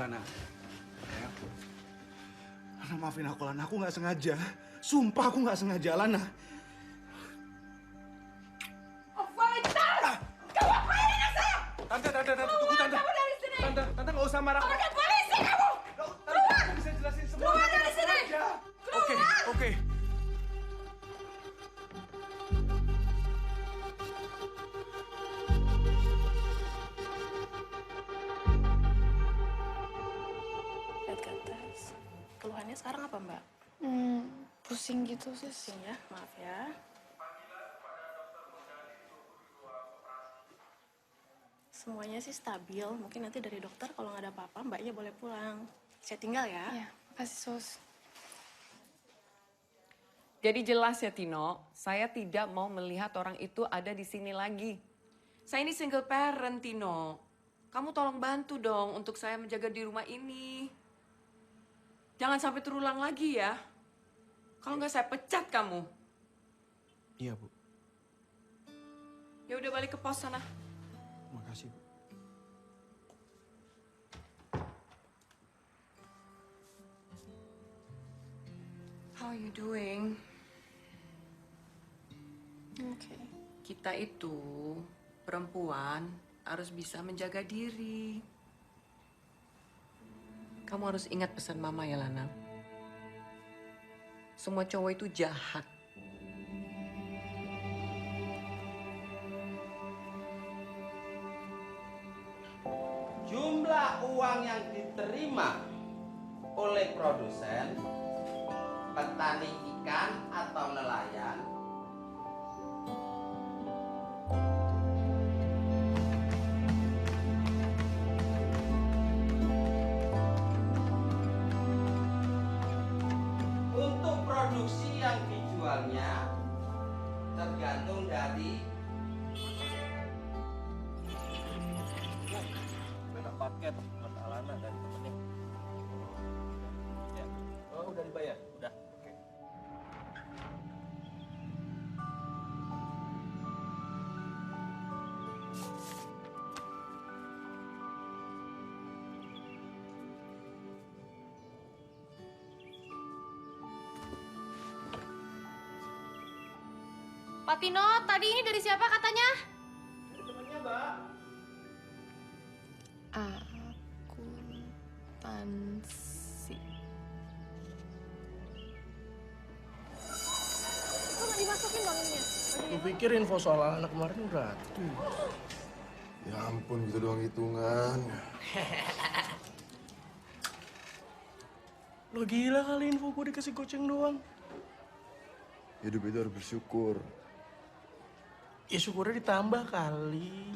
Lana. Ya. Lana, maafin aku, Lana. Aku nggak sengaja. Sumpah aku nggak sengaja, Lana. Tante, tunggu tante. Kamu dari sini. Tante nggak usah marah. Pakai polisi kamu. Keluar. Tante bisa jelasin semua. Keluar dari sini. Oke. Lihat ke atas. Keluhannya sekarang apa, Mbak? Pusing gitu, Sis. Pusing ya, maaf ya. Semuanya sih stabil. Mungkin nanti dari dokter kalau nggak ada apa-apa, Mbaknya boleh pulang. Saya tinggal ya. Ya, makasih, Sus. Jadi jelas ya Tino, saya tidak mau melihat orang itu ada di sini lagi. Saya ini single parent Tino. Kamu tolong bantu dong untuk saya menjaga di rumah ini. Jangan sampai terulang lagi ya. Kalau nggak saya pecat kamu. Iya, Bu. Ya udah balik ke pos sana. Makasih, Bu. How are you doing? Oke. Kita itu perempuan harus bisa menjaga diri. Kamu harus ingat pesan Mama ya, Lana. Semua cowok itu jahat. Jumlah uang yang diterima oleh produsen, petani ikan atau nelayan untuk produksi yang dijualnya tergantung dari Beda paket buat Alana dari temennya. Ya. Oh, udah dibayar? Udah. Oke. Pak Tino, tadi ini dari siapa katanya? dari temennya, Mbak. Akuntansi. Kok nggak dimasukin bang ininya? Lu pikir info soal anak kemarin gratis? Ya ampun, gitu doang hitungan. Lo gila kali info gue dikasih goceng doang. Hidup itu harus bersyukur. Ya syukurnya ditambah kali.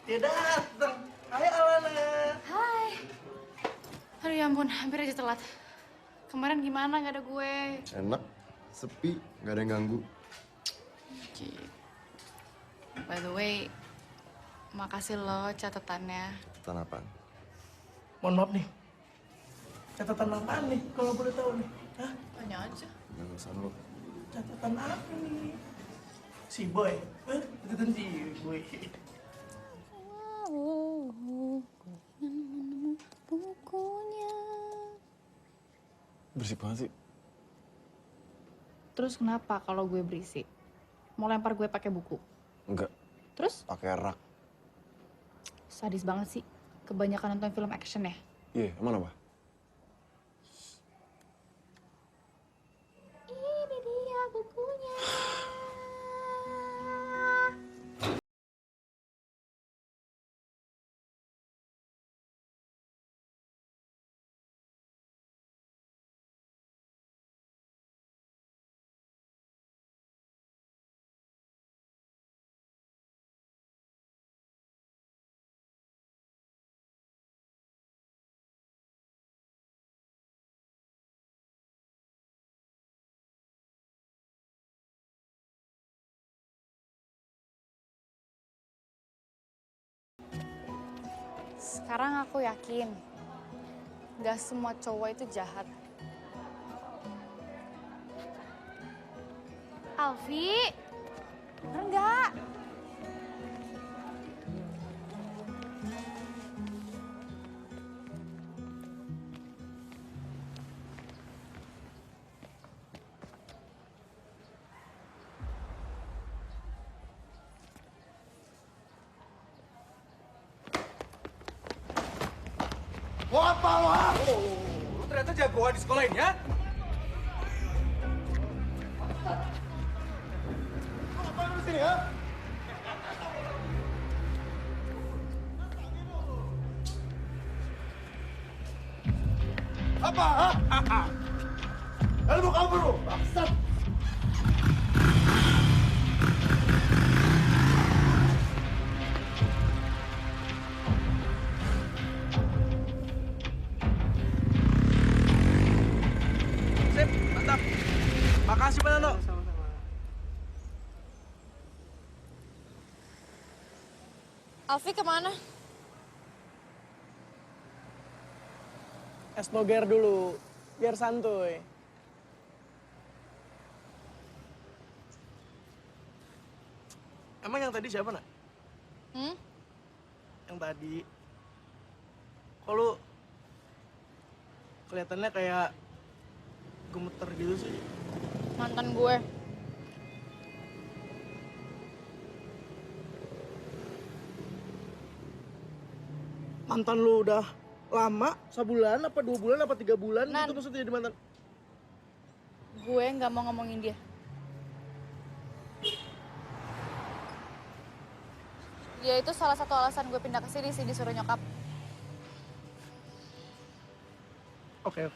Dia datang. Hai Alana. Hai. Aduh ya ampun, hampir aja telat. Kemarin gimana nggak ada gue? Enak, sepi, nggak ada yang ganggu. Gitu. By the way, makasih lo catatannya. Catatan apaan? Mohon maaf nih. Catatan apaan nih kalau boleh tahu nih? Hah? Tanya aja. Jangan urusan lo. Catatan apa nih? Si Boy. Catatan si Boy. Bukunya. Bersih banget sih. Terus kenapa kalau gue berisik? Mau lempar gue pakai buku? Enggak, Terus? pakai rak. Sadis banget sih. Kebanyakan nonton film action ya. Iya, emang apa? Ini dia bukunya. Sekarang aku yakin, gak semua cowok itu jahat. Alfi, bener nggak? Mau apa lo? Ha? Lu ternyata jagoan di sekolah ini ya? Apa lu di sini ya? Apa? Ha? Lalu mau kabur lo? Bangsat! Sip, mantap. Makasih Pak Nano. Alfi kemana? Es doger dulu, biar santuy. Emang yang tadi siapa, Nak? Yang tadi. Kok lu kelihatannya kayak gemeter gitu sih? Mantan gue. Mantan lu udah lama, sebulan, apa 2 bulan, apa 3 bulan Nan. gitu maksudnya jadi mantan? Gue nggak mau ngomongin dia. Dia itu salah satu alasan gue pindah ke sini sih, disuruh nyokap. Oke.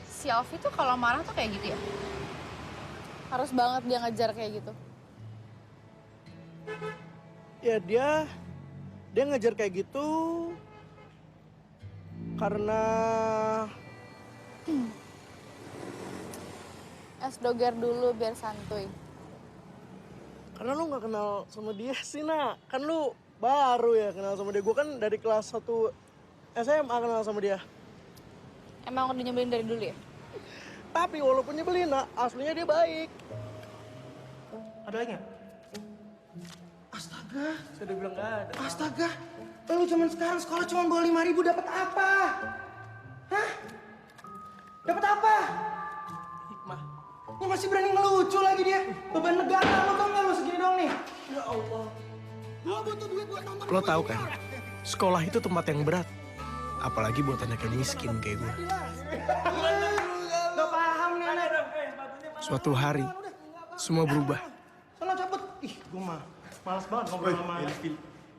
Si Alfi tuh kalau marah tuh kayak gitu ya? Harus banget dia ngejar kayak gitu. Ya dia ngejar kayak gitu karena Es doger dulu biar santuy. lu nggak kenal sama dia sih, Nak. Kan lu baru ya kenal sama dia. Gue kan dari kelas 1 SMA kenal sama dia. Emang udah nyebelin dari dulu ya? Tapi walaupun nyebelin, Nak, aslinya dia baik. Ada lagi nggak? Astaga, Saya udah bilang nggak ada. astaga. Lu zaman sekarang sekolah cuma bawa 5.000 dapat apa? Hah? Dapat apa? Hikmah. Ini masih berani ngelucu lagi dia. Beban negara lu tau nggak lu segini dong nih? Ya Allah. Lo tahu kan, sekolah itu tempat yang berat. Apalagi buat anak yang miskin kayak gue. Gak paham nih anak. Suatu hari, semua berubah. Sana cabut. Ih, gue mah malas banget ngobrol sama anak.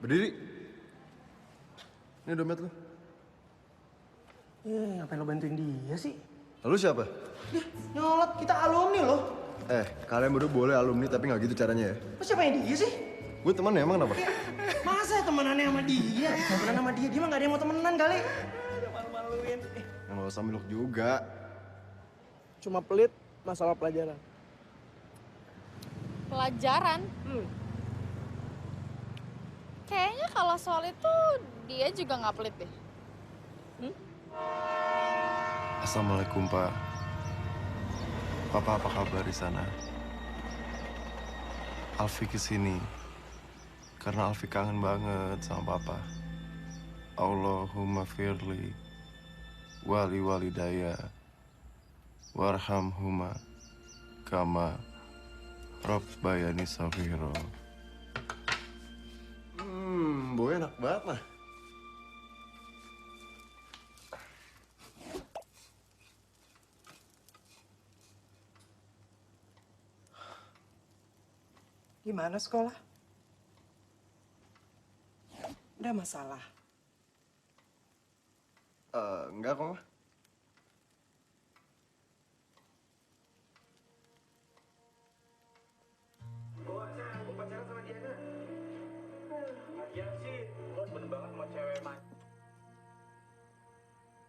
Berdiri. Ini dompet lu. Ngapain lo bantuin dia sih? Lalu siapa? Dia nyolot, kita alumni loh. Kalian berdua boleh alumni tapi nggak gitu caranya ya. Lu siapa yang dia sih? Gue teman ya, emang kenapa? Masa temenannya sama dia? Temenan sama dia mah gak ada yang mau temenan kali. Malu-maluin. Yang nggak usah meluk juga. Cuma pelit masalah pelajaran. Pelajaran? Kayaknya kalau soal itu dia juga nggak pelit deh. Assalamualaikum, Pak. Papa, apa kabar di sana? Alfi kesini karena Alfi kangen banget sama Papa. Allahumma firli wali walidaya warhamhuma kama rabbayani saghira. Boy enak banget lah. Gimana sekolah? Ada masalah? Enggak kok, Ma.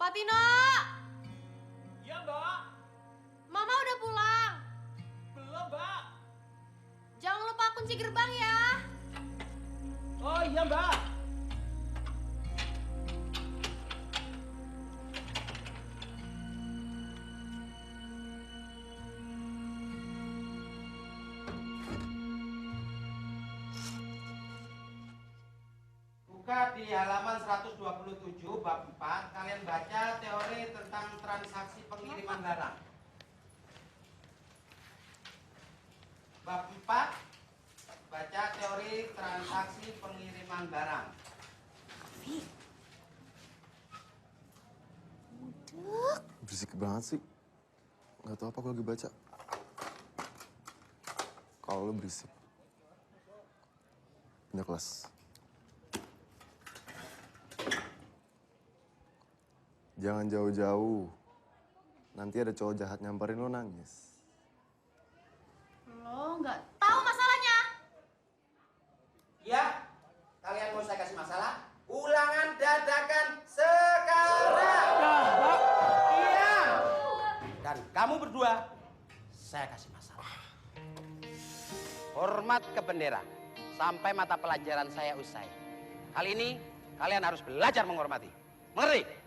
Pak Tino! Iya, Mbak. Mama udah pulang. Belum, Mbak. Jangan lupa kunci gerbang ya. Oh iya, Mbak. Buka di halaman 127 bab 4, kalian baca teori tentang transaksi pengiriman barang. Bab 4 baca teori transaksi pengiriman barang. Berisik banget sih. Gak tau apa aku lagi baca. Kalau lo berisik. Pindah kelas. Jangan jauh-jauh. Nanti ada cowok jahat nyamperin lo nangis. Lo nggak tahu masalahnya. Ya, kalian mau saya kasih masalah? Ulangan dadakan sekarang. Iya. Dan kamu berdua, saya kasih masalah. Hormat ke bendera sampai mata pelajaran saya usai. Kali ini kalian harus belajar menghormati. Mengerti?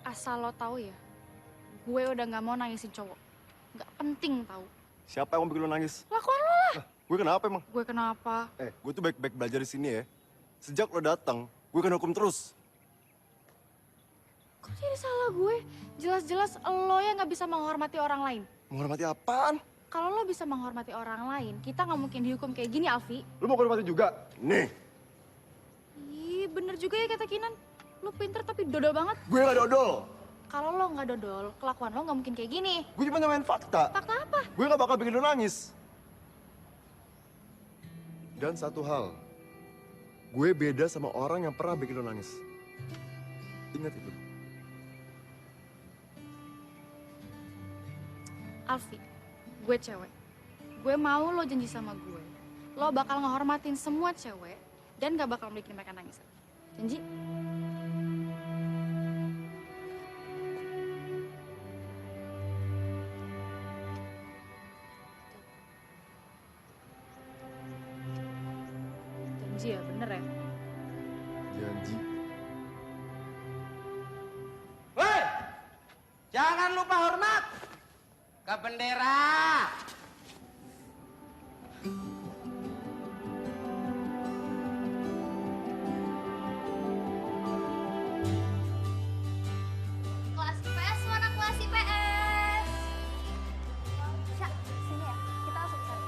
Asal lo tahu ya, gue udah nggak mau nangisin cowok. Nggak penting tahu. Siapa yang mau bikin lo nangis? Lakuan lo lah. Gue kenapa emang? Gue kenapa? Gue tuh baik-baik belajar di sini ya. Sejak lo datang, gue kena hukum terus. Kok jadi salah gue? Jelas-jelas lo yang nggak bisa menghormati orang lain. Menghormati apaan? Kalau lo bisa menghormati orang lain, kita nggak mungkin dihukum kayak gini, Alfi. Lo mau hormati juga? Nih, Ih, bener juga ya kata Kinan. Lo pinter tapi dodol banget. gue gak dodol. Kalau lo nggak dodol, kelakuan lo nggak mungkin kayak gini. Gue cuma nyamain fakta. Fakta apa? Gue gak bakal bikin lo nangis. Dan satu hal, gue beda sama orang yang pernah bikin lo nangis. Ingat itu. Alfi, gue cewek. Gue mau lo janji sama gue. Lo bakal ngehormatin semua cewek dan gak bakal bikin mereka nangis. Janji? Janji ya, bener ya? Janji. Hei! Jangan lupa hormat ke bendera. Kelas IPS mana kelas IPS? Syak, sini ya. Kita langsung ke sana.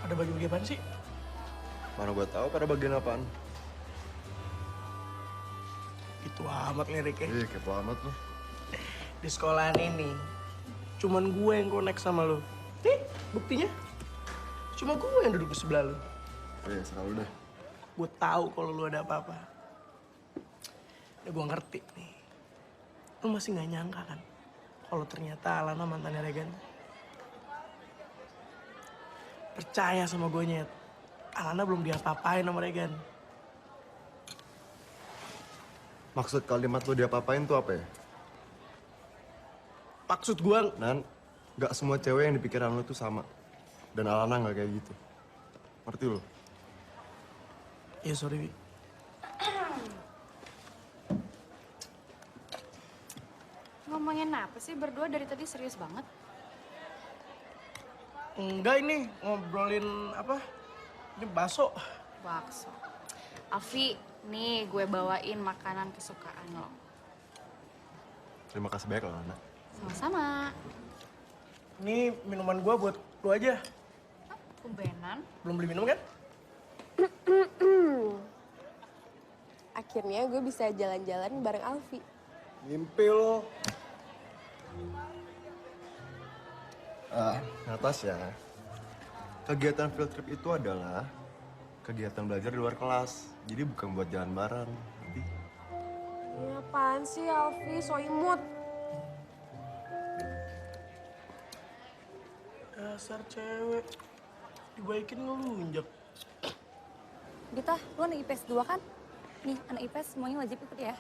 Ada bagi-bagi apaan sih? Mana gue tahu pada bagian apaan. Itu amat liriknya. Kepo amat lo. Di sekolahan ini, cuman gue yang connect sama lo. Nih, buktinya. Cuma gue yang duduk di sebelah lo. Selalu deh. Gue tahu kalau lu ada apa-apa. Ya gue ngerti nih. Lu masih nggak nyangka kan? Kalau ternyata Alana mantannya Regan. Percaya sama gue, Nyet. Alana belum diapa-apain sama Regan. Maksud kalimat lo diapa-apain tuh apa ya? Maksud gue, Nan, gak semua cewek yang di pikiran lo tuh sama. Dan Alana gak kayak gitu. Ngerti lo? ya sorry, Wi. Ngomongin apa sih berdua dari tadi serius banget? Enggak ini, ngobrolin apa? Ini bakso. Bakso. Alfi, nih gue bawain makanan kesukaan lo. Terima kasih banyak lo, Alana. Sama-sama. Ini minuman gue buat lu aja. Kumbenan. Belum beli minum kan? Akhirnya gue bisa jalan-jalan bareng Alfi. Mimpi lo. Natasha, kegiatan field trip itu adalah kegiatan belajar di luar kelas. Jadi bukan buat jalan bareng. Nanti. Ini apaan sih Alfi, so imut. Dasar cewek. Dibaikin ngelunjak. Dita, lu anak IPS 2 kan? Nih, anak IPS semuanya wajib ikut ya.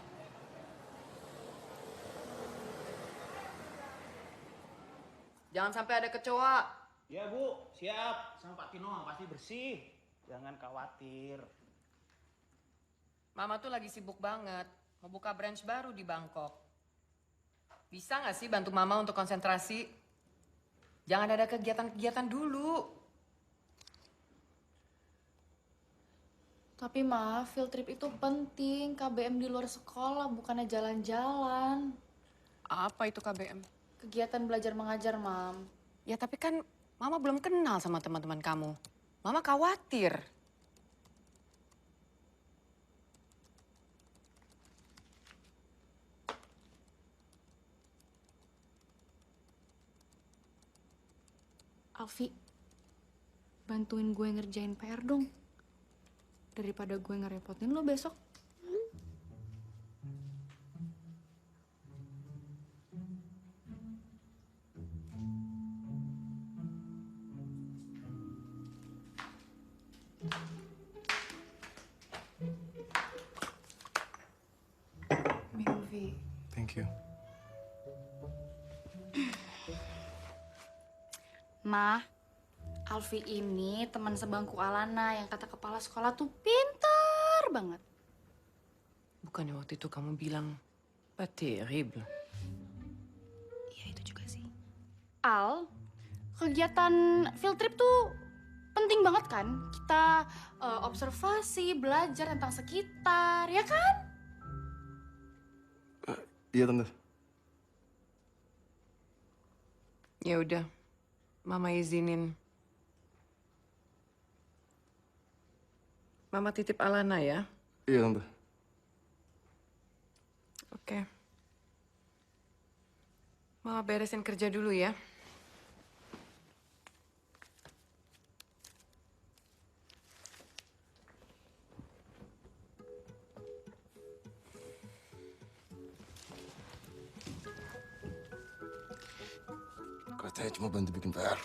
Jangan sampai ada kecoa. Ya Bu, siap. Sama Pak Tino pasti bersih. Jangan khawatir. Mama tuh lagi sibuk banget. Mau buka branch baru di Bangkok. Bisa nggak sih bantu Mama untuk konsentrasi? Jangan ada kegiatan-kegiatan dulu. Tapi Ma, field trip itu penting. KBM di luar sekolah, bukannya jalan-jalan. Apa itu KBM? Kegiatan belajar mengajar, Mam. Ya tapi kan Mama belum kenal sama teman-teman kamu. Mama khawatir. Alfi, bantuin gue ngerjain PR dong. Daripada gue ngerepotin lo besok. Milvi, Thank you. Ma, Alfi ini teman sebangku Alana yang kata kepala sekolah tuh pintar banget. Bukannya waktu itu kamu bilang, pas terrible. Iya itu juga sih. Al, kegiatan field trip tuh penting banget kan? Kita observasi, belajar tentang sekitar, ya kan? Iya, Tante. Ya udah, Mama izinin. Mama titip Alana ya. Iya, Tante. Oke. Mama beresin kerja dulu ya. Katanya cuma bantu bikin PR.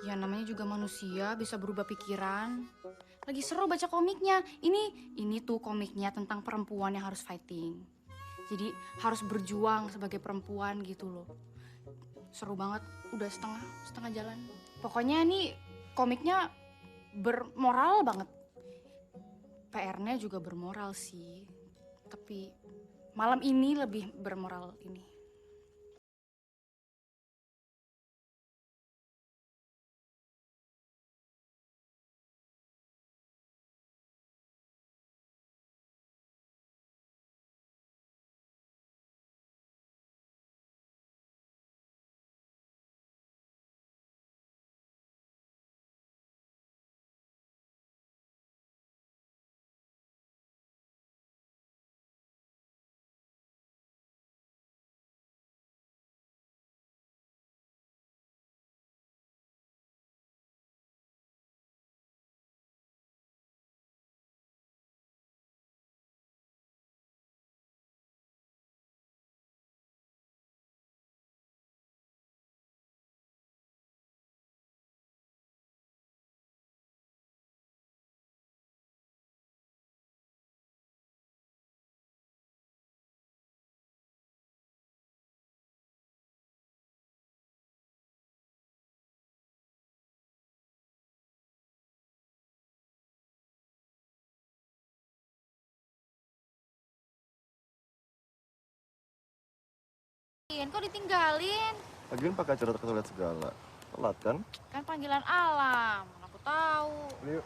Ya namanya juga manusia bisa berubah pikiran. Lagi seru baca komiknya. Ini tuh komiknya tentang perempuan yang harus fighting. Jadi harus berjuang sebagai perempuan gitu loh. Seru banget, udah setengah jalan. Pokoknya nih komiknya bermoral banget. PR-nya juga bermoral sih. Tapi malam ini lebih bermoral ini. Kok ditinggalin? Lagian pakai acara ke toilet segala. Telat kan? Kan panggilan alam, mana aku tahu. Yuk.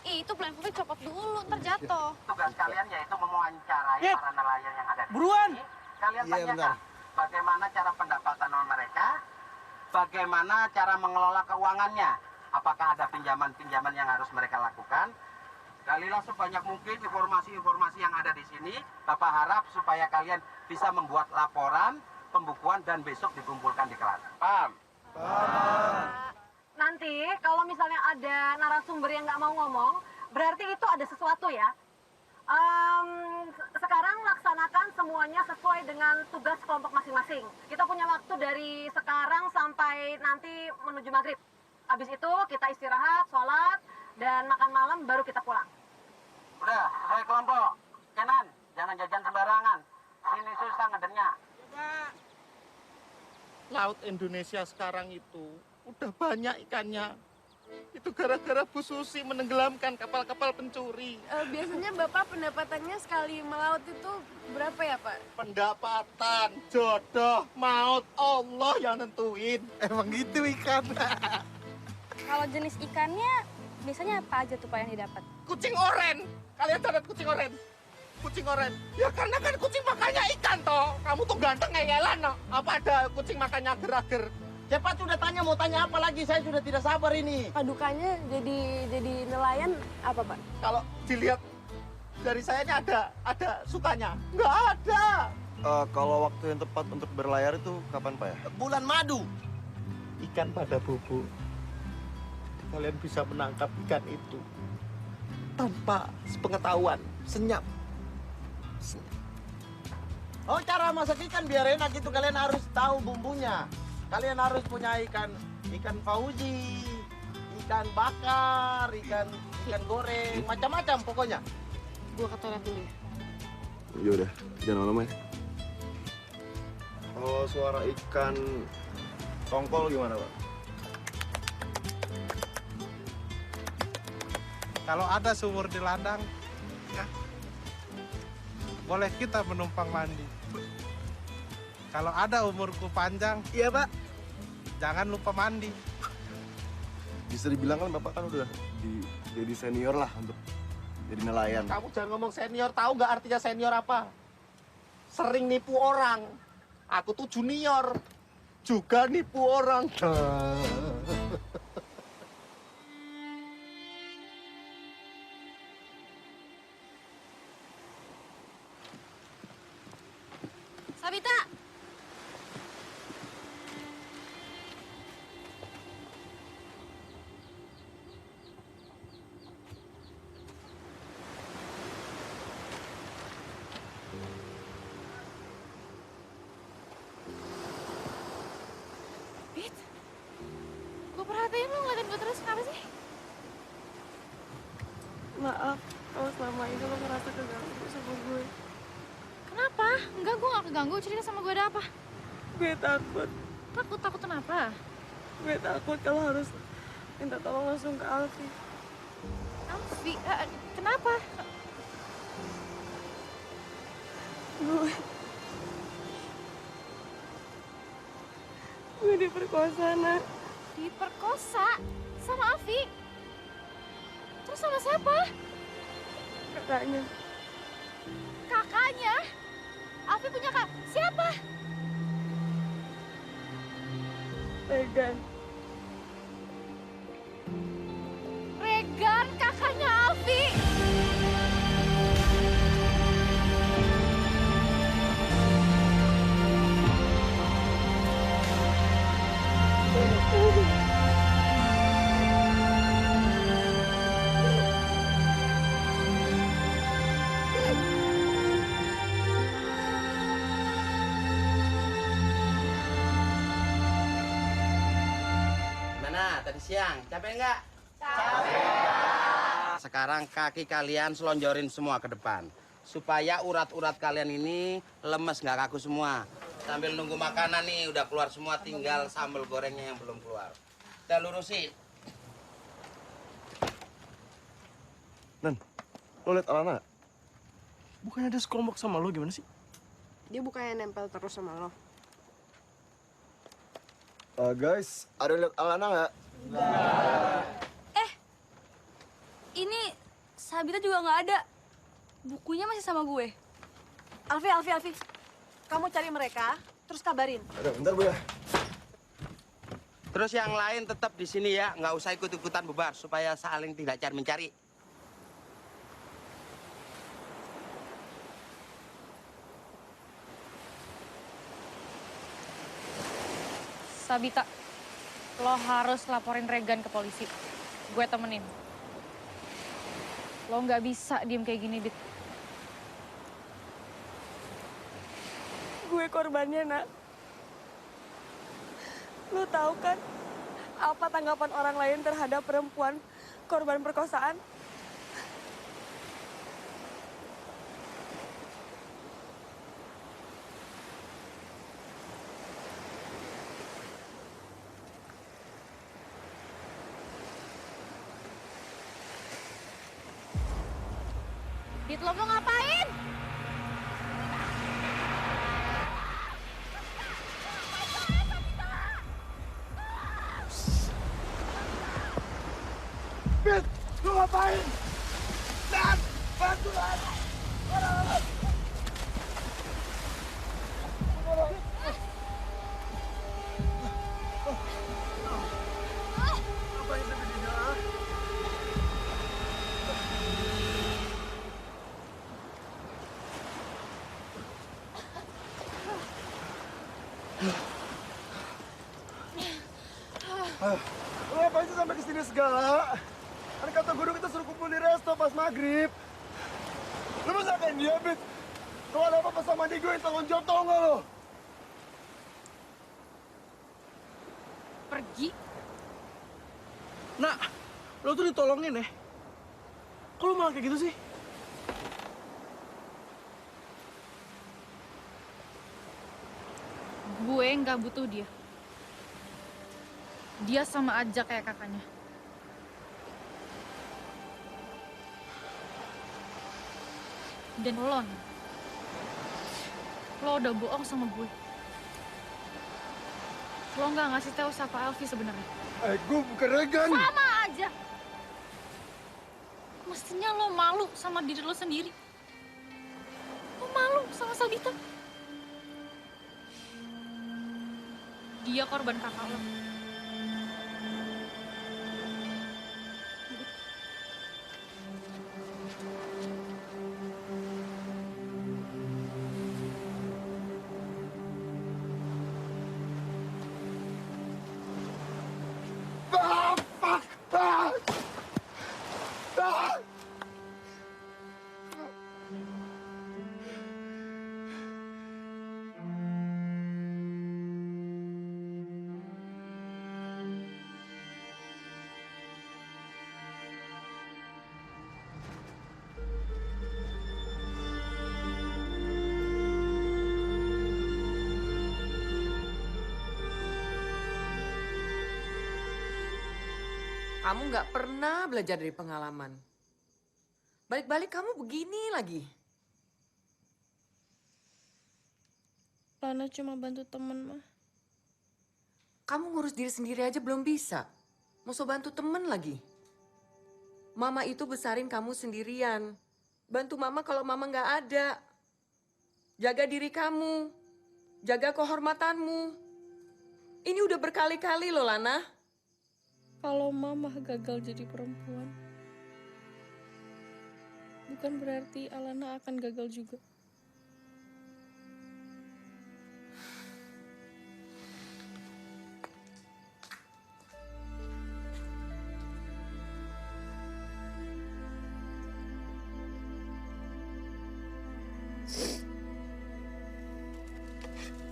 Ih, itu blindfoldnya copot dulu, ntar jatuh. Tugas kalian yaitu mewawancarai Yep. para nelayan yang ada di Buruan. sini. Kalian Iya, tanyakan benar. bagaimana cara pendapatan mereka, bagaimana cara mengelola keuangannya, apakah ada pinjaman-pinjaman yang harus mereka lakukan. Galilah sebanyak mungkin informasi-informasi yang ada di sini. Bapak harap supaya kalian bisa membuat laporan, pembukuan, dan besok dikumpulkan di kelas. Paham? Nanti kalau misalnya ada narasumber yang nggak mau ngomong, berarti itu ada sesuatu ya. Sekarang laksanakan semuanya sesuai dengan tugas kelompok masing-masing. Kita punya waktu dari sekarang sampai nanti menuju maghrib. Habis itu kita istirahat, sholat, dan makan malam baru kita pulang. Udah, sesuai kelompok. Kenan, jangan jajan sembarangan. Sini susah ngedernya. Laut Indonesia sekarang itu udah banyak ikannya. Itu gara-gara Bu Susi menenggelamkan kapal-kapal pencuri. Biasanya Bapak pendapatannya sekali melaut itu berapa ya, Pak? Pendapatan, jodoh, maut, Allah yang nentuin. Emang gitu ikan. Kalau jenis ikannya biasanya apa aja tuh Pak yang didapat? Kucing oren. Kalian catat kucing oren. kucing oren? Ya karena kan kucing makannya ikan toh. Kamu tuh ganteng ngeyelan no. Apa ada kucing makannya ager-ager? Cepat sudah tanya, mau tanya apa lagi? Saya sudah tidak sabar ini. Padukannya jadi nelayan apa, Pak? Kalau dilihat dari saya ini ada sukanya. Nggak ada. Kalau waktu yang tepat untuk berlayar itu kapan, Pak ya? Bulan madu. Ikan pada bobo. Kalian bisa menangkap ikan itu tanpa sepengetahuan, senyap. Oh, cara masak ikan biar enak itu kalian harus tahu bumbunya. Kalian harus punya ikan Fauzi, ikan bakar, ikan goreng, macam-macam pokoknya. Gua ke toilet dulu ya. Yaudah, jangan lama ya. Kalau suara ikan tongkol gimana, Pak? Kalau ada sumur di ladang, ya, boleh kita menumpang mandi. Kalau ada umurku panjang, iya Pak, jangan lupa mandi. Bisa dibilang kan Bapak kan udah jadi senior lah untuk jadi nelayan. Kamu jangan ngomong senior, tahu nggak artinya senior apa? Sering nipu orang. Aku tuh junior, juga nipu orang. Sabita! Bit, gue perhatiin lo ngeliatin gue terus, kenapa sih? Maaf, kalau selama ini lo ngerasa keganggu sama gue. Kenapa? Enggak, gue gak keganggu. Cerita sama gue ada apa? Gue takut. Takut kenapa? Gue takut kalau harus minta tolong langsung ke Alfi. Alfi, kenapa? Gue diperkosa, Nak. Diperkosa? Sama Alfi? Terus sama siapa? Kakaknya. Kakaknya? Alfi punya kak? Siapa? Regan. Regan, kakaknya Alfi. Gimana tadi siang? Capek nggak? Capek. Sekarang kaki kalian selonjorin semua ke depan. Supaya urat-urat kalian ini lemes, nggak kaku semua. Sambil nunggu makanan nih, udah keluar semua, tinggal sambal gorengnya yang belum keluar. Kita lurusin. Nan, lo liat Alana gak? Bukannya ada sekelompok sama lo, gimana sih? Dia bukannya nempel terus sama lo. Guys, ada yang liat Alana nggak? Ini Sabita juga nggak ada. Bukunya masih sama gue. Alfi. Kamu cari mereka, terus kabarin. Ada, bentar Bu ya. Terus yang lain tetap di sini ya, nggak usah ikut-ikutan bubar supaya saling tidak cari mencari. Sabita, lo harus laporin Regan ke polisi. Gue temenin. Lo nggak bisa diem kayak gini, Bit. Gue korbannya, Nak. Lo tahu kan apa tanggapan orang lain terhadap perempuan korban perkosaan? Dit, lo mau ngapain? Bet, lu ngapain? Dan, bantu aku. Lo ngapain sih sampai kesini segala? Kan kata guru kita suruh kumpul di resto pas maghrib. Lo masa kayak dia, Bit? Kalau ada apa-apa sama dia, gue yang tanggung jawab, tau nggak lo? Pergi. Nak, lo tuh ditolongin ya. Kok lo malah kayak gitu sih? Gue nggak butuh dia. Dia sama aja kayak kakaknya. Dan lo nih, lo udah bohong sama gue. Lo nggak ngasih tahu siapa Elvi sebenarnya. Gue bukan Regan. Sama aja. Mestinya lo malu sama diri lo sendiri. Lo malu sama Sabita. Dia korban kakak lo. Kamu nggak pernah belajar dari pengalaman. Balik-balik kamu begini lagi. Lana cuma bantu temen, mah. Kamu ngurus diri sendiri aja belum bisa. Mau bantu temen lagi. Mama itu besarin kamu sendirian. Bantu mama kalau mama nggak ada. Jaga diri kamu. Jaga kehormatanmu. Ini udah berkali-kali loh, Lana. Kalau mama gagal jadi perempuan, bukan berarti Alana akan gagal juga.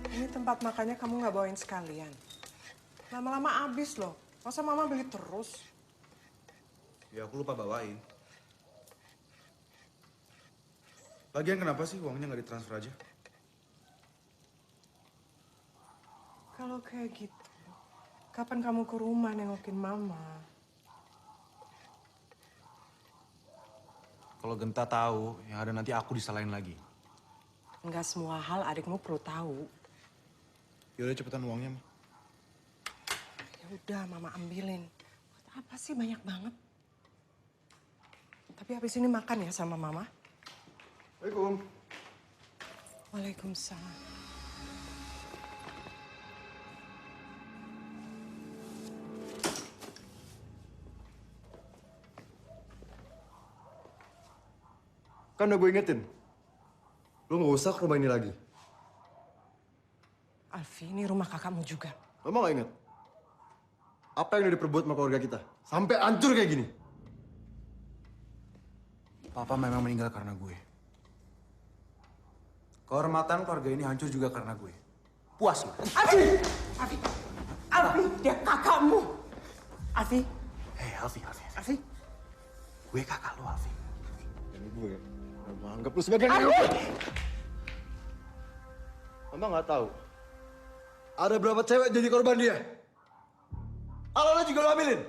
Ini tempat makannya kamu nggak bawain sekalian. Lama-lama habis loh. Masa mama beli terus? Ya aku lupa bawain. Lagian kenapa sih uangnya nggak ditransfer aja? Kalau kayak gitu, kapan kamu ke rumah nengokin mama? Kalau Genta tahu, yang ada nanti aku disalahin lagi. Enggak semua hal adikmu perlu tahu. Yaudah cepetan uangnya, Ma. Ya udah, mama ambilin. Buat apa sih banyak banget? Tapi habis ini makan ya sama mama. Waalaikumsalam. Waalaikumsalam. Kan udah gue ingetin. Lo nggak usah ke rumah ini lagi. Alfi, ini rumah kakakmu juga. Lo mau nggak inget? Apa yang udah diperbuat sama keluarga kita? Sampai hancur kayak gini. Papa memang meninggal karena gue. Kehormatan keluarga ini hancur juga karena gue. Puas lo? Alfi! Alfi! Alfi, dia kakakmu! Alfi! Hei, Alfi. Alfi! Gue kakak lo, Alfi. Dan gue udah anggap lo sebagai anak gue. Mama nggak tahu. Ada berapa cewek jadi korban dia? Alana juga lo ambilin?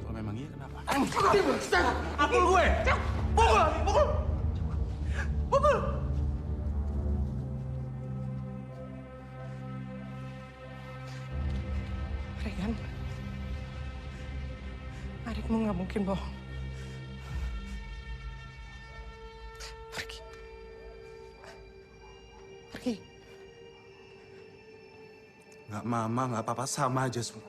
Kalau memang iya kenapa? Pukul gue! Pukul! Pukul! Pukul! Regan, adikmu nggak mungkin bohong. Pergi. Pergi. Nggak mama, nggak papa, sama aja semua.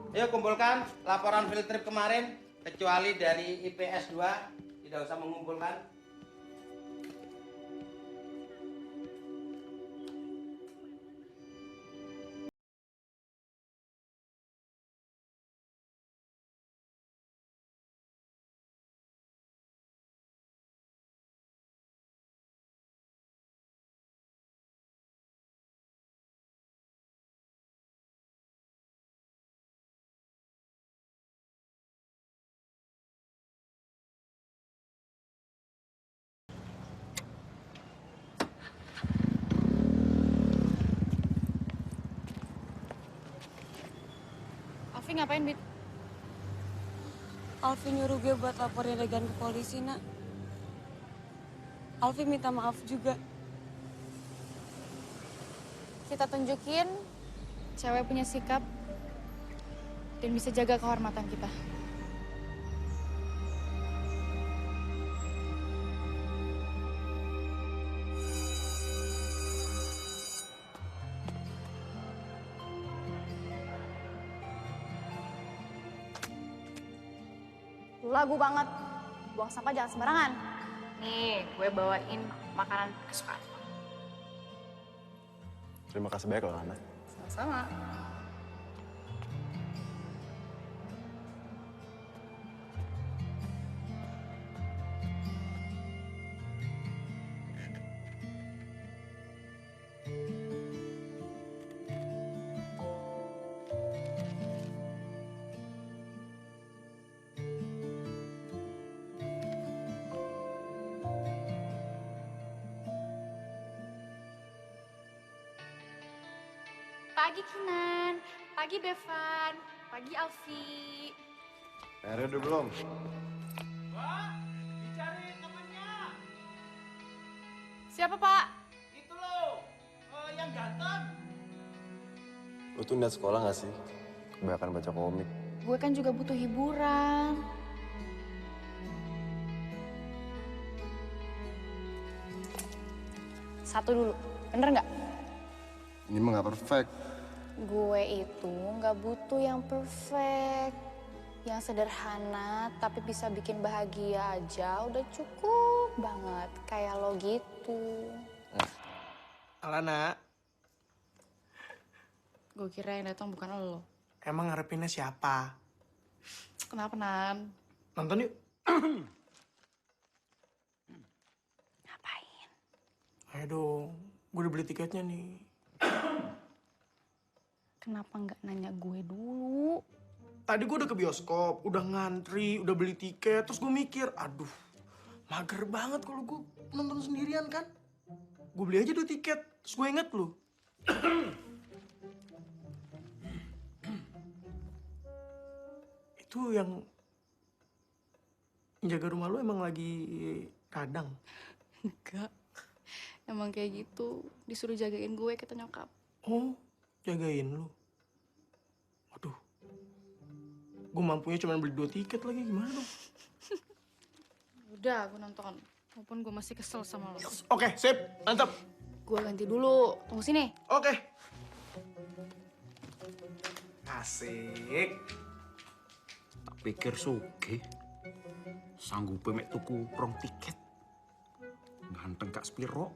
Ayo kumpulkan laporan field trip kemarin, kecuali dari IPS 2, tidak usah mengumpulkan. Alfi ngapain, Bit? Alfi nyuruh gue buat laporin Regan ke polisi, Nak. Alfi minta maaf juga. Kita tunjukin cewek punya sikap dan bisa jaga kehormatan kita. Lagu banget. Buang sampah jangan sembarangan. Nih, gue bawain makanan kesukaan. Terima kasih banyak loh, Lana. Sama-sama. Pagi Kinan, pagi Bevan, pagi Alfi. Mary udah belum? Pak, dicari temannya. Siapa, Pak? Itu loh, yang ganteng. Lo tuh niat sekolah gak sih? Kebanyakan baca komik. Gue kan juga butuh hiburan. Satu dulu, bener nggak? Ini mah gak perfect. Gue itu nggak butuh yang perfect. Yang sederhana tapi bisa bikin bahagia aja udah cukup banget. Kayak lo gitu. Alana, Gue kira yang datang bukan lo. emang ngarepinnya siapa? Kenapa, Nan? Nonton yuk. Ngapain? Ayo dong, gue udah beli tiketnya nih. Kenapa nggak nanya gue dulu? Tadi gue udah ke bioskop, udah ngantri, udah beli tiket, terus gue mikir, aduh, mager banget kalau gue nonton sendirian kan. Gue beli aja 2 tiket, terus gue inget lu. Itu yang jaga rumah lu emang lagi kadang? Enggak. Emang kayak gitu. Disuruh jagain gue kata nyokap. Oh, jagain lu? Waduh, gue mampunya cuma beli 2 tiket lagi, gimana dong? Udah, gue nonton. Walaupun gue masih kesel sama lo. Oke, sip, mantap. Gue ganti dulu. Tunggu sini. Oke. Asik. Tak pikir suge. Sanggup mek tuku prong tiket. Ganteng Kak Spiro.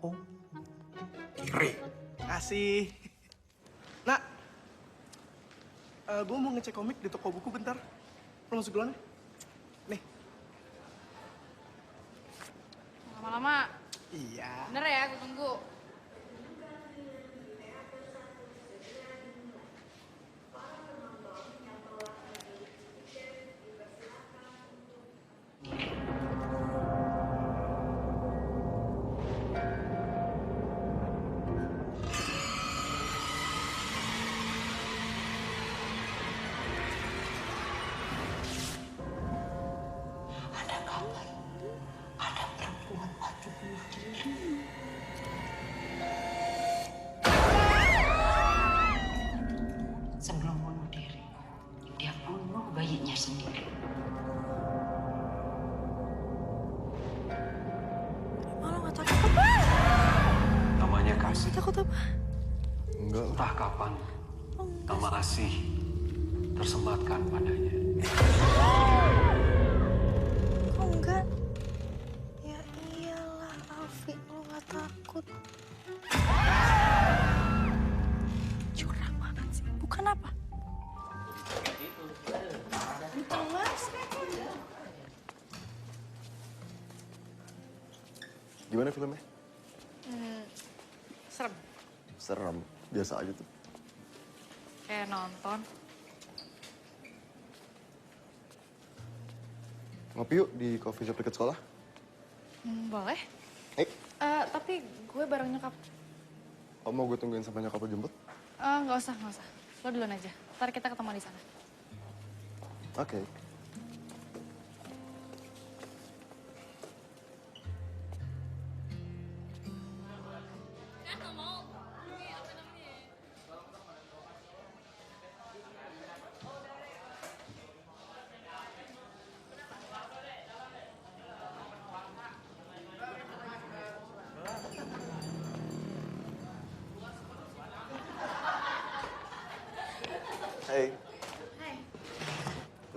Kiri. Kasih. Nak, gue mau ngecek komik di toko buku bentar. Lo masuk duluan ya? Nih. Lama-lama. Iya. Bener ya, gue tunggu. Sebelum bunuh diri, dia bunuh bayinya sendiri. Malah nggak takut apa? Namanya kasih. Takut apa? Enggak. Entah kapan, nama Asih persembahkan padanya. Kok enggak? Ya iyalah, Alfi, lo gak takut. Curang banget sih, bukan apa? Untung mas. Gimana filmnya? Serem. Serem. Biasa aja tuh. Kayak nonton. Ngopi yuk di coffee shop dekat sekolah. Boleh. Tapi gue bareng nyokap. Oh, mau gue tungguin sampai nyokap lo jemput? Nggak usah. Lo duluan aja. Ntar kita ketemu di sana. Oke. Hai. Hai.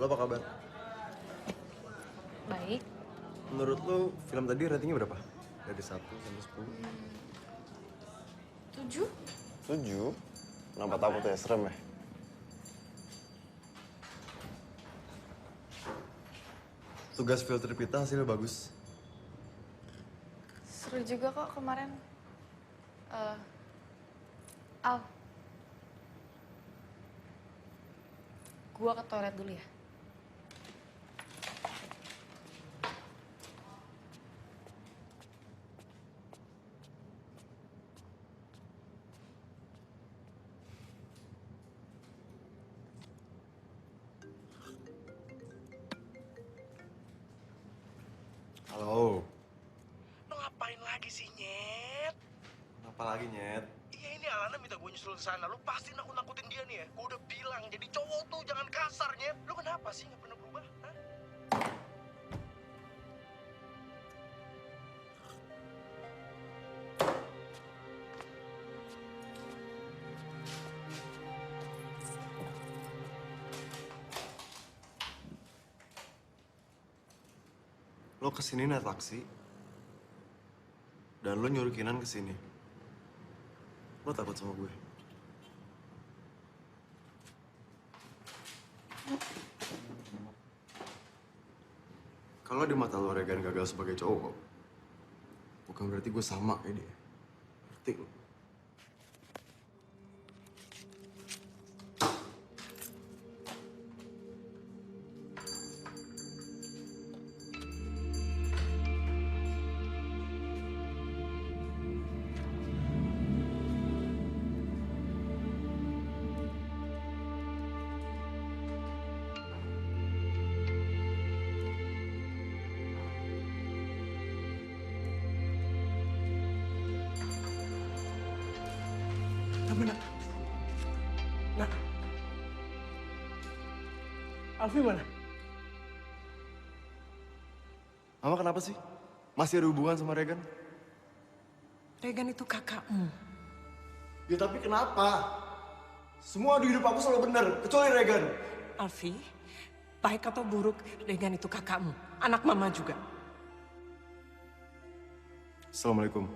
Lo apa kabar? Baik. Menurut lo film tadi ratingnya berapa? Dari 1 sampai 10? 7? 7? Kenapa takut ya? Serem ya? Tugas field trip kita hasilnya bagus. Seru juga kok kemarin. Al. Gua ke toilet dulu ya. Halo. Lo ngapain lagi sih, Nyet? Apa lagi, Nyet? Iya, ini Alana minta gue nyusul ke sana. Lo pasti nakut-nakutin dia nih ya. Gue udah bilang, jadi cowok tuh jangan kasar, Nyet. Lo kenapa sih nggak pernah berubah? Hah? Lo kesini naik taksi, dan lo nyuruh Kinan kesini. Lo takut sama gue? Kalau di mata lo Regan gagal sebagai cowok, bukan berarti gue sama kayak dia. Ngerti lo? Nak. Alfi mana? Mama kenapa sih? Masih ada hubungan sama Regan? Regan itu kakakmu. Ya tapi kenapa? Semua di hidup aku selalu benar, kecuali Regan. Alfi, baik atau buruk, Regan itu kakakmu. Anak mama juga. Assalamualaikum.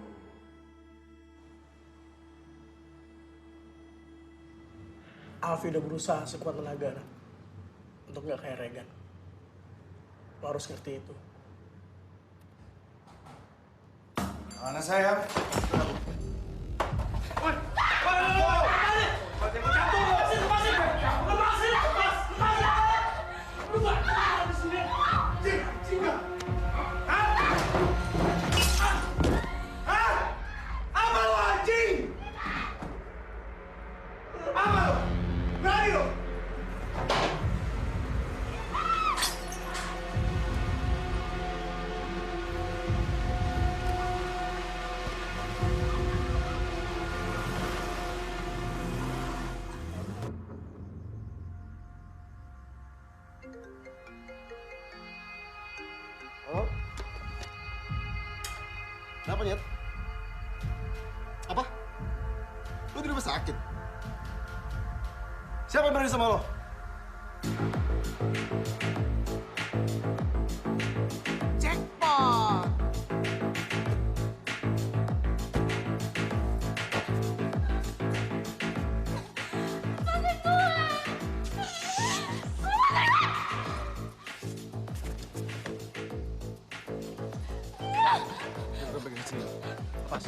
Alfi udah berusaha sekuat tenaga untuk nggak kayak Regan. Lo harus ngerti itu. Mana sayang? Halo? Kenapa, Nyet? Apa? Lo di rumah sakit? Siapa yang berani sama lo? Jackpot! Gue pegang sini. Pas.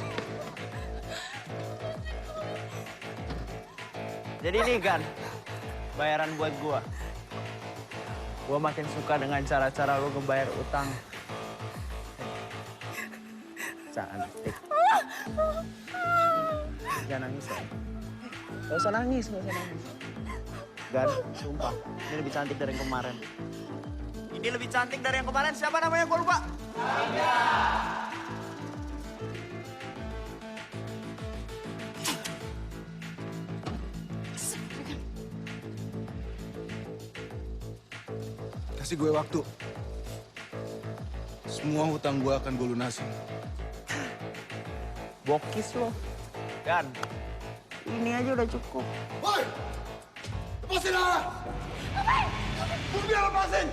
Jadi nih Gan, bayaran buat gua. Gua makin suka dengan cara-cara lu ngebayar utang. Cantik. Jangan nangis ya. Gak usah nangis, gak usah nangis. Gan, sumpah, ini lebih cantik dari yang kemarin. Ini lebih cantik dari yang kemarin. Siapa namanya? Gua lupa. Kasih gue waktu. Semua hutang gue akan gue lunasin. Bokis lo. Gan, ini aja udah cukup. Woi! Lepasin Lara! Gue biar lepasin!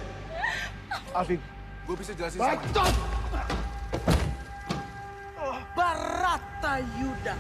Afif, gue bisa jelasin sama. Bacot! Baratayuda.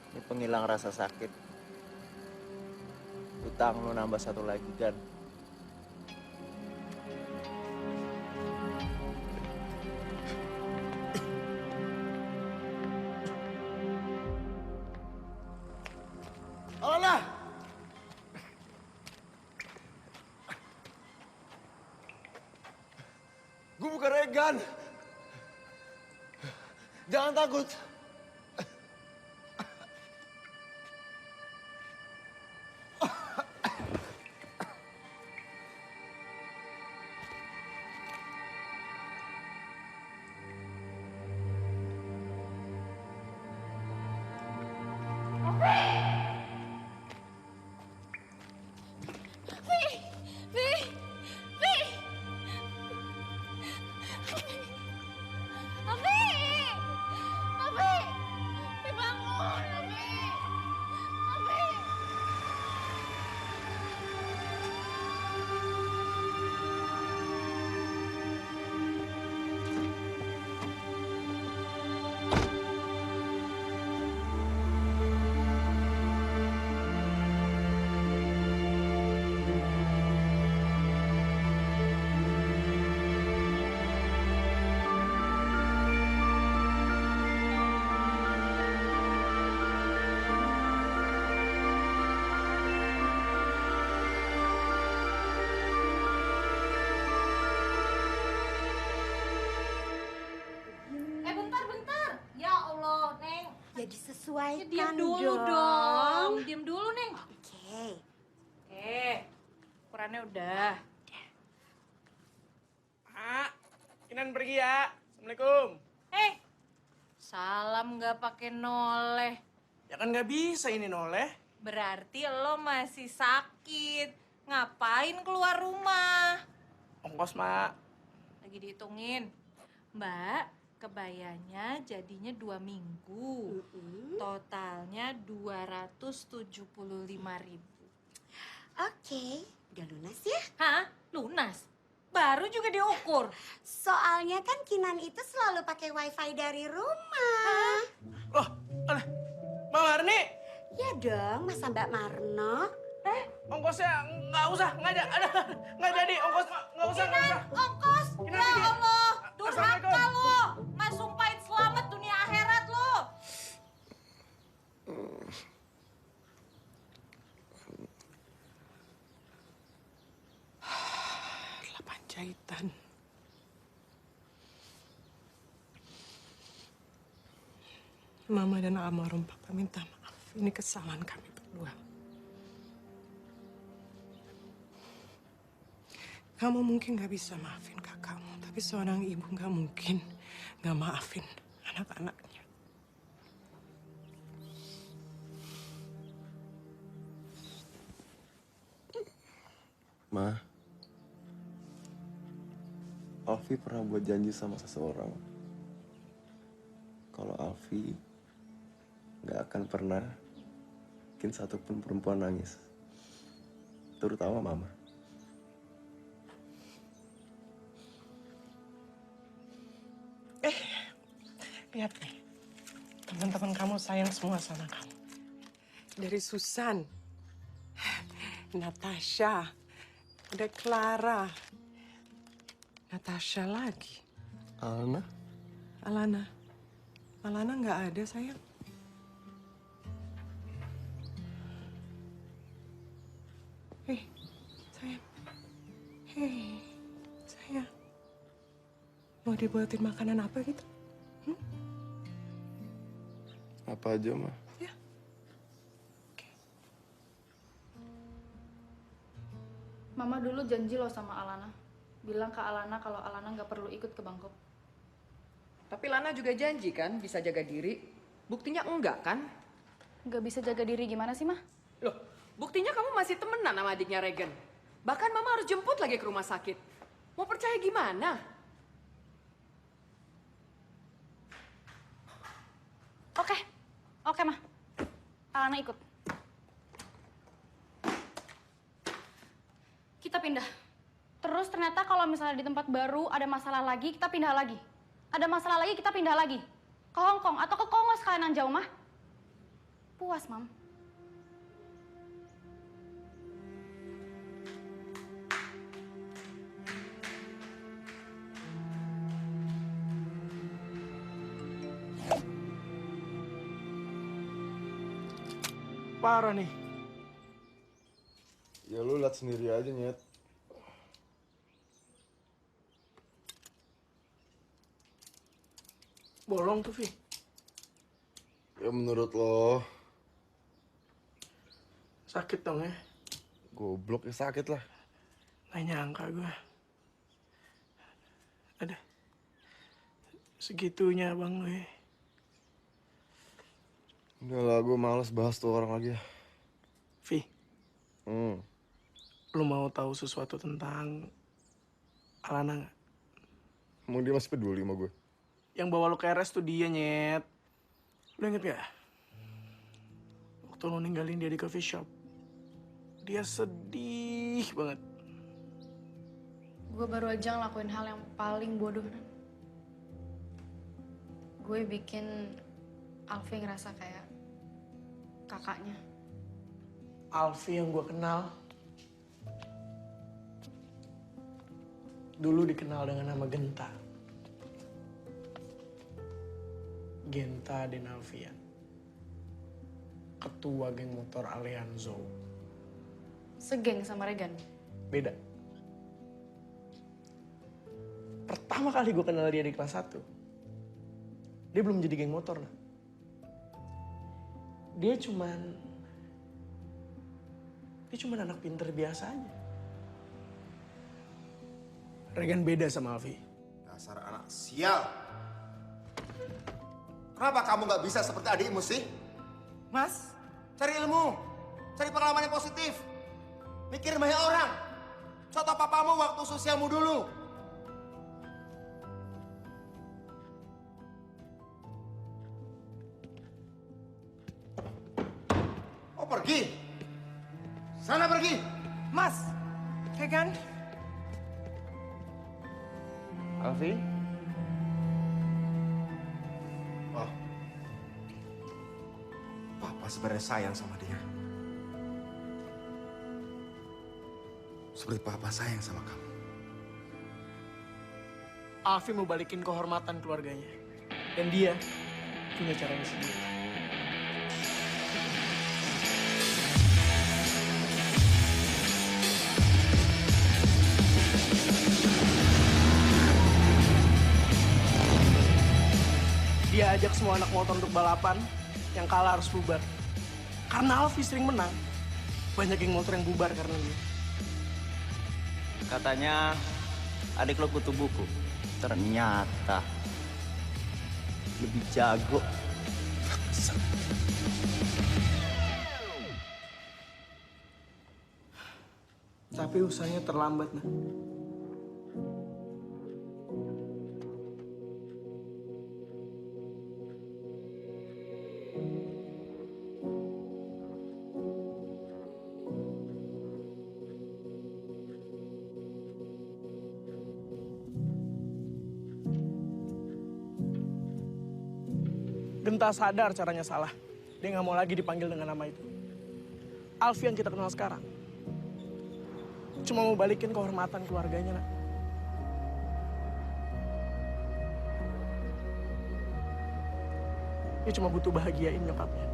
Ini penghilang rasa sakit. Utang lu nambah satu lagi, Gan. Alah! Gue bukan Regan. Jangan takut. Disesuaikan diam dulu dong. Diam dulu, Neng. Oke. Ukurannya udah. Mak, Kinan pergi ya. Assalamualaikum. Salam nggak pakai noleh. Ya kan nggak bisa ini noleh. Berarti lo masih sakit. Ngapain keluar rumah? Ongkos, Mak. Lagi dihitungin. Mbak, kebayanya jadinya 2 minggu. utangnya 275.000. Oke, udah lunas ya? Hah? Lunas? Baru juga diukur. Soalnya kan Kinan itu selalu pakai wifi dari rumah. Mbak Marni? Ya dong, masa Mbak Marno? Ongkosnya nggak usah, nggak jadi ongkos, nggak usah. Ongkos? Ya Allah, durhaka lo. Mas sumpahin selamat dunia akhirat lo. Jahitan. Mama dan almarhum Papa minta maaf. Ini kesalahan kami berdua. Kamu mungkin gak bisa maafin kakakmu, tapi seorang ibu gak mungkin gak maafin anak-anaknya. Ma, Alfi pernah buat janji sama seseorang. Kalau Alfi nggak akan pernah bikin satupun perempuan nangis. Terutama Mama. Lihat nih, teman-teman kamu sayang semua sama kamu. Dari Susan, Natasha, ada Clara, Natasha lagi. Alana? Alana nggak ada, sayang. Sayang. Mau dibuatin makanan apa gitu? Apa aja, Ma? Ya. Mama dulu janji loh sama Alana. Bilang ke Alana kalau Alana nggak perlu ikut ke Bangkok. Tapi Lana juga janji kan bisa jaga diri. Buktinya enggak kan? Nggak bisa jaga diri gimana sih, Mah? Loh, buktinya kamu masih temenan sama adiknya Regan. Bahkan Mama harus jemput lagi ke rumah sakit. Mau percaya gimana? Oke, Mah. Alana ikut. Kita pindah. Terus ternyata kalau misalnya di tempat baru ada masalah lagi, kita pindah lagi. Ada masalah lagi, kita pindah lagi. Ke Hong Kong atau ke Kongo sekalian yang jauh, Mah. Puas, Mam. Parah nih. Ya lu lihat sendiri aja, Nyet. Bolong tuh, Vi. Ya menurut lo. Sakit dong ya? Goblok ya, sakit lah. Nggak nyangka gue. Ada. Segitunya bang gue. Udah lah, gue males bahas tuh orang lagi. Vi. Lu mau tahu sesuatu tentang Alana nggak? Emang dia masih peduli sama gue? Yang bawa lu ke RS tuh dia, Nyet. Lu inget gak? Waktu lu ninggalin dia di coffee shop. Dia sedih banget. Gue baru aja ngelakuin hal yang paling bodoh, Nan. Gue bikin Alfi ngerasa kayak kakaknya. Alfi yang gue kenal dulu dikenal dengan nama Genta. Genta Denalfian, ketua geng motor Alianzo. Segeng sama Regan. Beda. Pertama kali gue kenal dia di kelas 1, dia belum jadi geng motor, nah. Dia cuman anak pinter biasa aja. Regan beda sama Alfi. Dasar anak sial. Kenapa kamu nggak bisa seperti adikmu sih? Mas? Cari ilmu, cari pengalaman yang positif. Mikir banyak orang. Contoh papamu waktu sosialmu dulu. Pergi! Sana pergi! Mas, Regan. Alfi? Oh. Papa sebenarnya sayang sama dia. Seperti Papa sayang sama kamu. Alfi mau balikin kehormatan keluarganya. Dan dia punya caranya sendiri. Dia ajak semua anak motor untuk balapan, yang kalah harus bubar. Karena Alfi sering menang, banyak geng motor yang bubar karena dia. Katanya adik lo butuh buku. Ternyata lebih jago. Tapi usahanya terlambat, nah. Genta sadar caranya salah. Dia nggak mau lagi dipanggil dengan nama itu. Alfi yang kita kenal sekarang cuma mau balikin kehormatan keluarganya, nak. Dia cuma butuh bahagiain nyokapnya.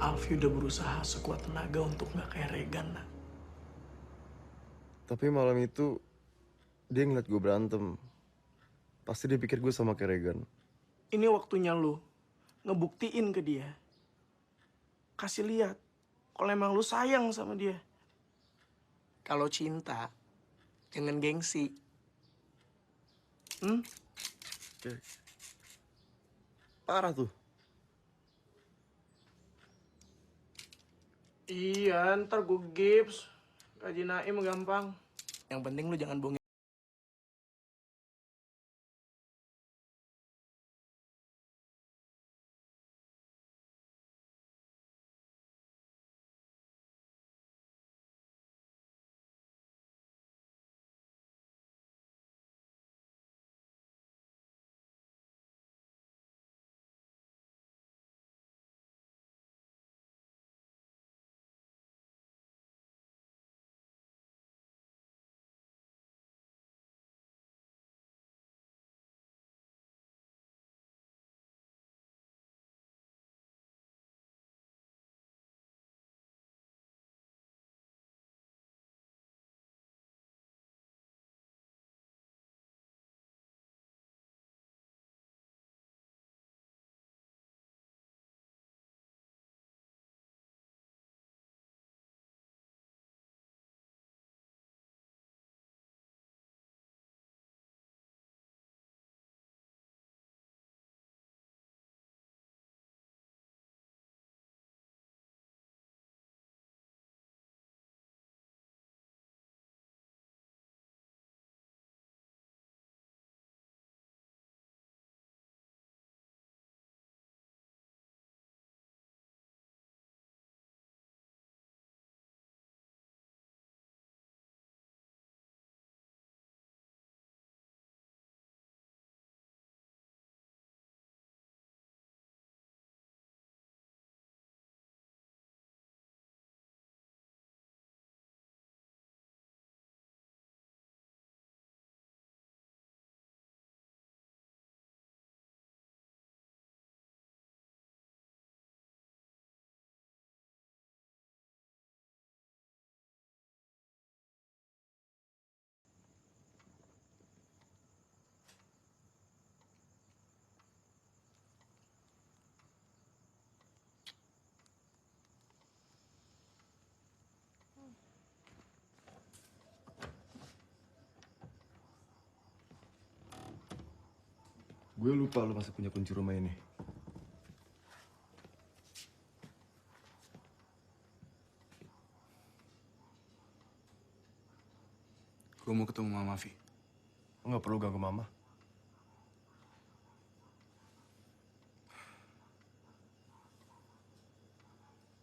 Alfi udah berusaha sekuat tenaga untuk nggak kayak Regan, nak. Tapi malam itu dia ngeliat gue berantem. Pasti dia pikir gue sama kayak Regan. Ini waktunya lu ngebuktiin ke dia. Kasih lihat kalau emang lu sayang sama dia. Kalau cinta, jangan gengsi. Oke. Parah tuh. Iya, ntar gue gips. Gaji Naim gampang. Yang penting lu jangan bohongin. Gue lupa lo masih punya kunci rumah ini. Gue mau ketemu Mama Vi. Lo nggak perlu ganggu Mama.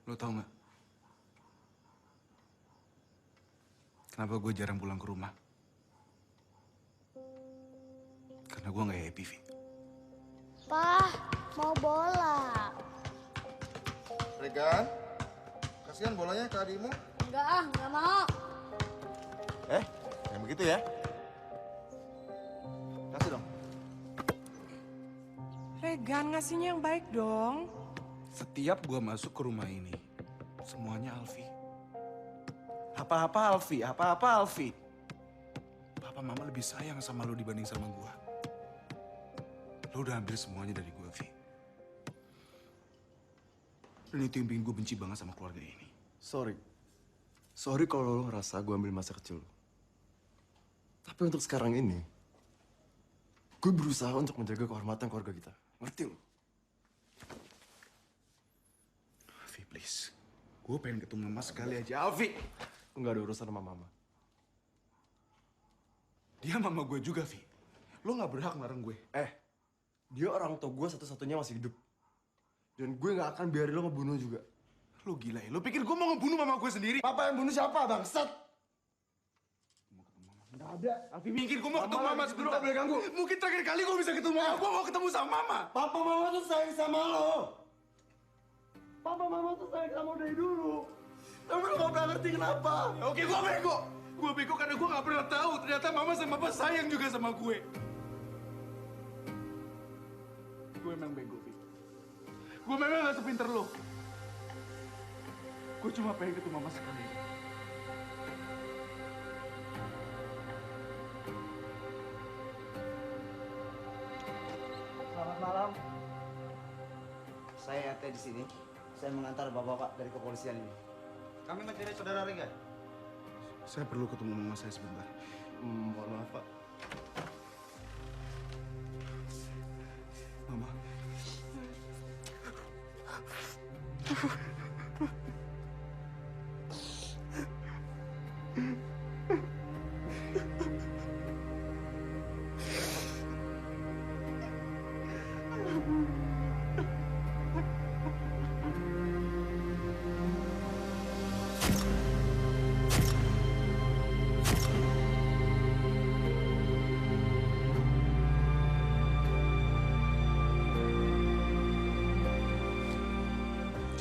Lo tau nggak? Kenapa gue jarang pulang ke rumah? Karena gue nggak happy, Vi. Pah, mau bola. Regan, kasihan bolanya ke adikmu. Enggak mau. Yang begitu ya. Kasih dong. Regan, ngasihnya yang baik dong. Setiap gue masuk ke rumah ini, semuanya Alfi. Apa-apa Alfi, apa-apa Alfi. Papa Mama lebih sayang sama lo dibanding sama gue. Lo udah ambil semuanya dari gue, Vi. Dan itu yang bikin gue benci banget sama keluarga ini. Sorry kalau lo ngerasa gue ambil masa kecil lo. Tapi untuk sekarang ini, gue berusaha untuk menjaga kehormatan keluarga kita. Ngerti lo? Vi, please. Gue pengen ketemu Mama sekali aja, Alfi. Nggak ada urusan sama Mama. Dia mama gue juga, Vi. Lo nggak berhak ngelarang gue. Dia orang tua gue satu-satunya masih hidup. Dan gue nggak akan biarin lo ngebunuh juga. Lo gila ya? Lo pikir gue mau ngebunuh mama gue sendiri? Papa yang bunuh siapa, bangsat? Nggak ada. Alfi, minggir. Gue mau ketemu Mama sebentar. sebentar. Boleh ganggu. Mungkin terakhir kali gue bisa ketemu Mama. Gue mau ketemu sama Mama. Papa Mama tuh sayang sama lo. Papa Mama tuh sayang sama lo dari dulu. Tapi lo nggak pernah ngerti kenapa. Oke, gue bego. Gue bego karena gue nggak pernah tahu. Ternyata Mama sama Papa sayang juga sama gue. Gue emang bego, Vi. Gue memang gak sepinter lo. Gue cuma pengen ketemu Mama sekali. Selamat malam. Saya RT di sini. Saya mengantar bapak-bapak dari kepolisian ini. Kami mencari saudara Regan. Saya perlu ketemu Mama saya sebentar. Mohon maaf, Pak. Mama.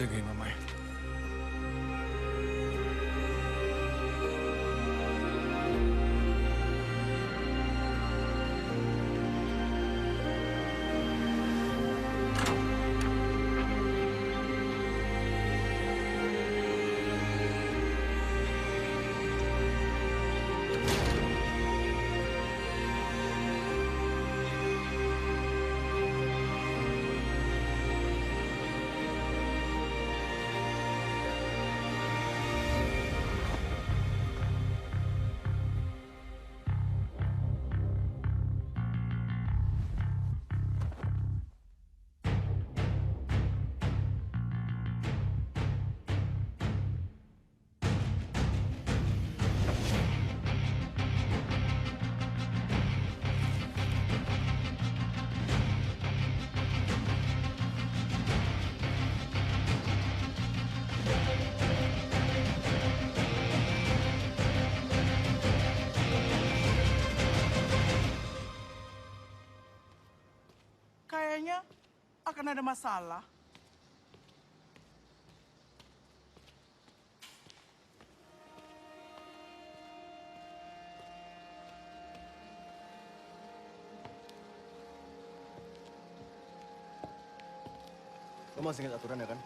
Jagain Mama ya. Kayaknya akan ada masalah. Lo masih ingat aturan ya kan?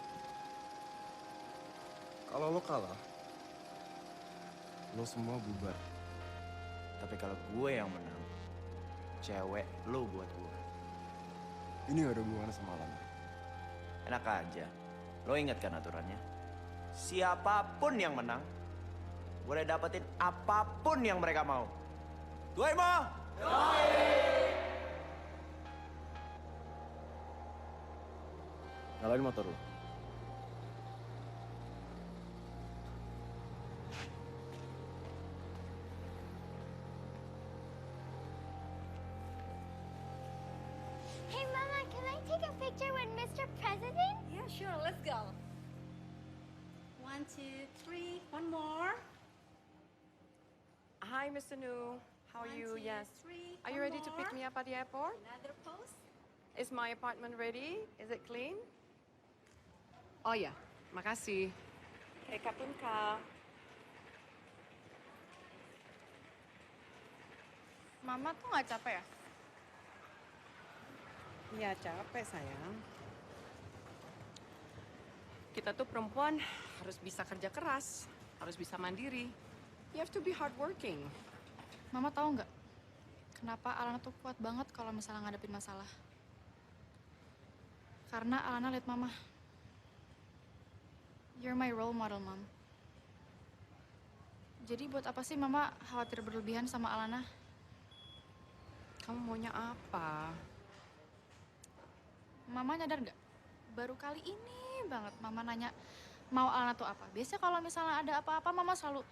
Kalau lo kalah, lo semua bubar. Tapi kalau gue yang menang, cewek lo buat gue. Ini gak ada hubungannya sama Lana. Enak aja. Lo ingat kan aturannya? Siapapun yang menang, boleh dapetin apapun yang mereka mau. Gue mau! Nyalain motor lo. Sure, let's go. 1, 2, 3. One more. Hi, Mr. Nu. How are 1, you? 2, Yes. 3. Are you One ready to pick more. me up at the airport? Another pose. Is my apartment ready? Is it clean? Oh ya, makasih. Oke, Kapunka. Mama tuh nggak capek ya? Ya capek sayang. Kita tuh perempuan harus bisa kerja keras, harus bisa mandiri. You have to be hardworking. Mama tahu nggak? Kenapa Alana tuh kuat banget kalau misalnya ngadepin masalah? Karena Alana lihat Mama. You're my role model, Mom. Jadi buat apa sih Mama khawatir berlebihan sama Alana? Kamu maunya apa? Mama nyadar nggak? Baru kali ini banget Mama nanya mau Alana tuh apa. Biasanya kalau misalnya ada apa-apa Mama selalu,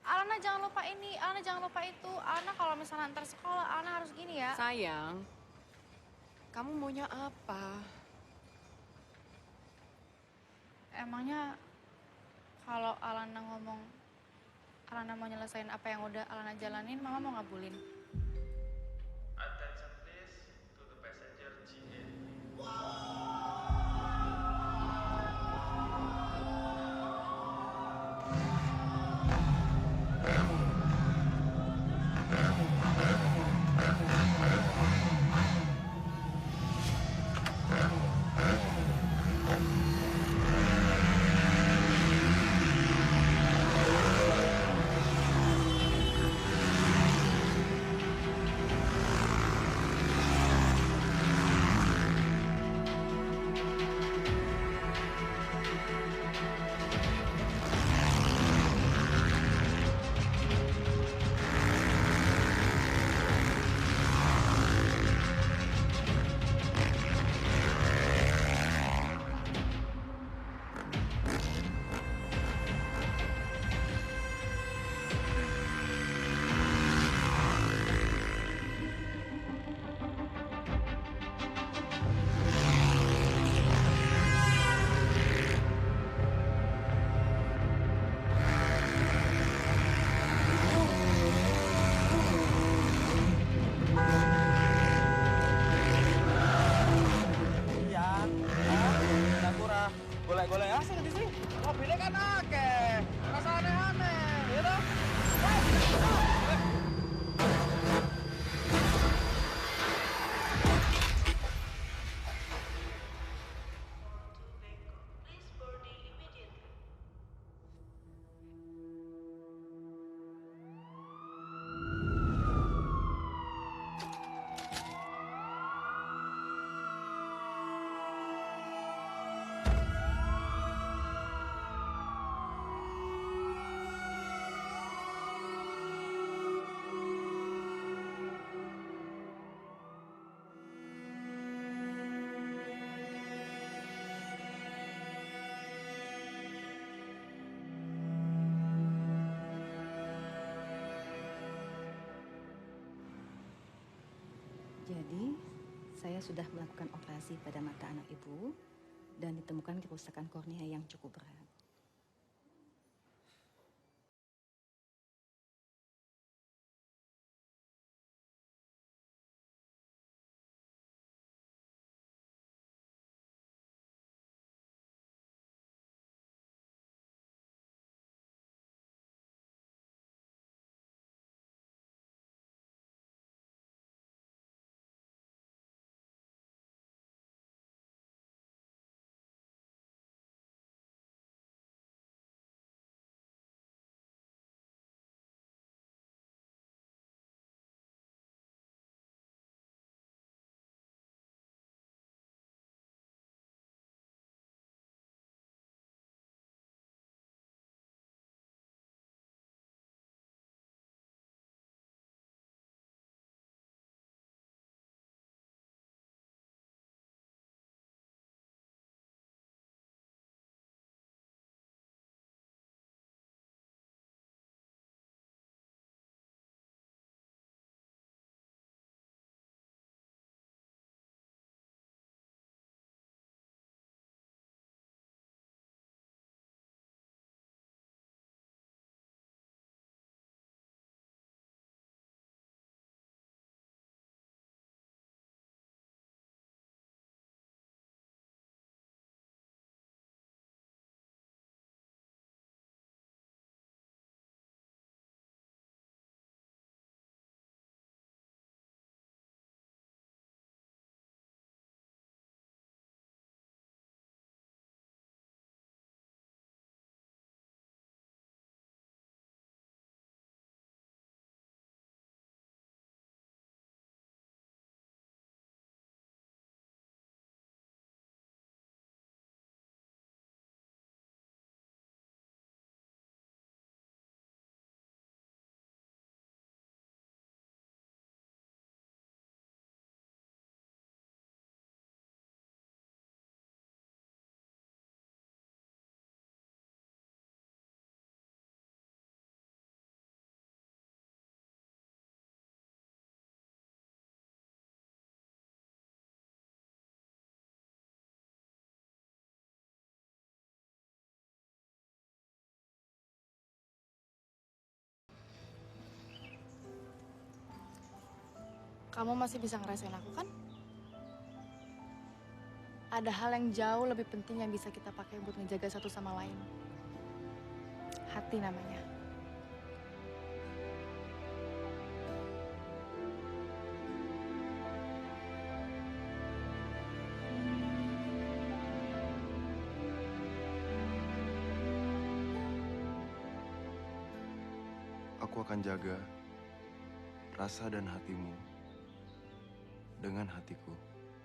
Alana jangan lupa ini, Alana jangan lupa itu. Alana kalau misalnya antar sekolah, Alana harus gini ya. Sayang, kamu maunya apa? Emangnya kalau Alana ngomong Alana mau nyelesain apa yang udah Alana jalanin, Mama mau ngabulin? Attention please to the passenger GA. Iya, Sakura. Golek-golek asing di sini. Mobilnya kan akeh. Rasa aneh-aneh, ya toh? Jadi, saya sudah melakukan operasi pada mata anak ibu dan ditemukan kerusakan kornea yang cukup berat. Kamu masih bisa ngerasain aku kan? Ada hal yang jauh lebih penting yang bisa kita pakai buat ngejaga satu sama lain. Hati namanya. Aku akan jaga rasa dan hatimu dengan hatiku.